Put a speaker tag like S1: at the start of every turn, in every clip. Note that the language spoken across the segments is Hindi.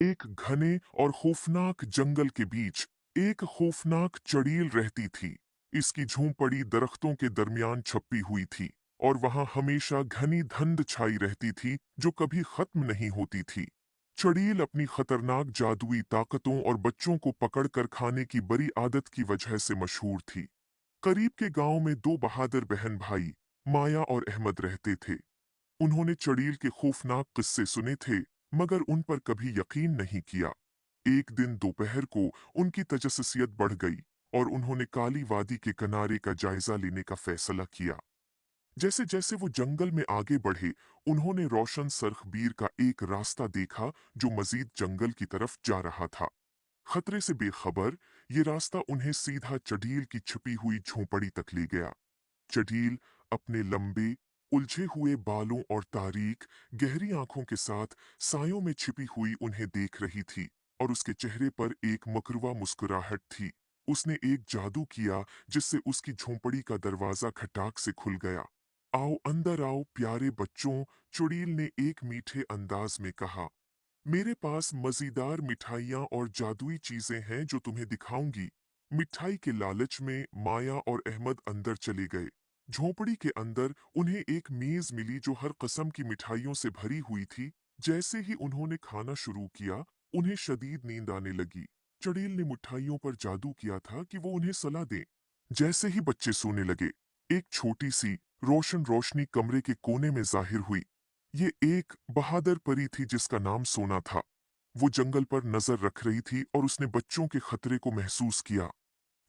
S1: एक घने और खौफनाक जंगल के बीच एक खौफनाक चड़ील रहती थी। इसकी झोंपड़ी दरख्तों के दरमियान छपी हुई थी और वहां हमेशा घनी धुंध छाई रहती थी जो कभी खत्म नहीं होती थी। चड़ील अपनी खतरनाक जादुई ताकतों और बच्चों को पकड़कर खाने की बड़ी आदत की वजह से मशहूर थी। करीब के गांव में दो बहादुर बहन भाई माया और अहमद रहते थे। उन्होंने चड़ील के खौफनाक किस्से सुने थे मगर उन पर कभी यकीन नहीं किया। एक दिन दोपहर को उनकी तजस्सुसियत बढ़ गई और उन्होंने काली वादी के किनारे का जायजा लेने का फैसला किया। जैसे जैसे वो जंगल में आगे बढ़े उन्होंने रोशन सरखबीर का एक रास्ता देखा जो मजीद जंगल की तरफ जा रहा था। खतरे से बेखबर ये रास्ता उन्हें सीधा चड़ील की छिपी हुई झोंपड़ी तक ले गया। चड़ील अपने लंबे उलझे हुए बालों और तारीक गहरी आंखों के साथ सायों में छिपी हुई उन्हें देख रही थी और उसके चेहरे पर एक मकरुआ मुस्कुराहट थी। उसने एक जादू किया जिससे उसकी झोंपड़ी का दरवाजा खटाक से खुल गया। आओ अंदर आओ प्यारे बच्चों, चुड़ैल ने एक मीठे अंदाज में कहा। मेरे पास मजेदार मिठाइयाँ और जादुई चीजें हैं जो तुम्हें दिखाऊंगी। मिठाई के लालच में माया और अहमद अंदर चले गए। झोंपड़ी के अंदर उन्हें एक मेज मिली जो हर किस्म की मिठाइयों से भरी हुई थी। जैसे ही उन्होंने खाना शुरू किया उन्हें शदीद नींद आने लगी। चड़ैल ने मिठाइयों पर जादू किया था कि वो उन्हें सला दें। जैसे ही बच्चे सोने लगे एक छोटी सी रोशन रोशनी कमरे के कोने में जाहिर हुई। ये एक बहादुर परी थी जिसका नाम सोना था। वो जंगल पर नजर रख रही थी और उसने बच्चों के खतरे को महसूस किया।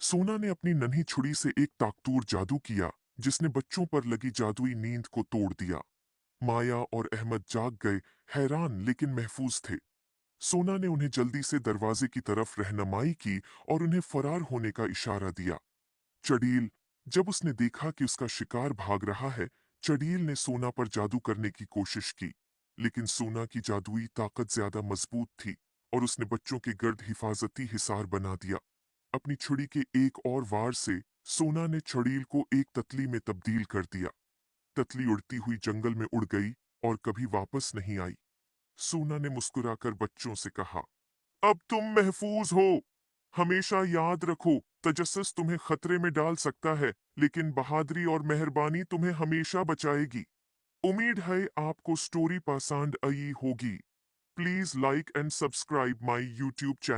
S1: सोना ने अपनी नन्ही छुरी से एक ताकतूर जादू किया जिसने बच्चों पर लगी जादुई नींद को तोड़ दिया। माया और अहमद जाग गए, हैरान लेकिन महफूज थे। सोना ने उन्हें जल्दी से दरवाजे की तरफ रहनुमाई की और उन्हें फरार होने का इशारा दिया। चड़ील जब उसने देखा कि उसका शिकार भाग रहा है, चड़ील ने सोना पर जादू करने की कोशिश की, लेकिन सोना की जादुई ताकत ज्यादा मजबूत थी और उसने बच्चों के गर्द हिफाजती हिसार बना दिया। अपनी छुरी के एक और वार से सोना ने चड़ील को एक ततली में तब्दील कर दिया। ततली उड़ती हुई जंगल में उड़ गई और कभी वापस नहीं आई। सोना ने मुस्कुराकर बच्चों से कहा, अब तुम महफूज हो। हमेशा याद रखो, तजस्सुस तुम्हें खतरे में डाल सकता है लेकिन बहादुरी और मेहरबानी तुम्हें हमेशा बचाएगी। उम्मीद है आपको स्टोरी पसंद आई होगी। Please like and subscribe my YouTube channel.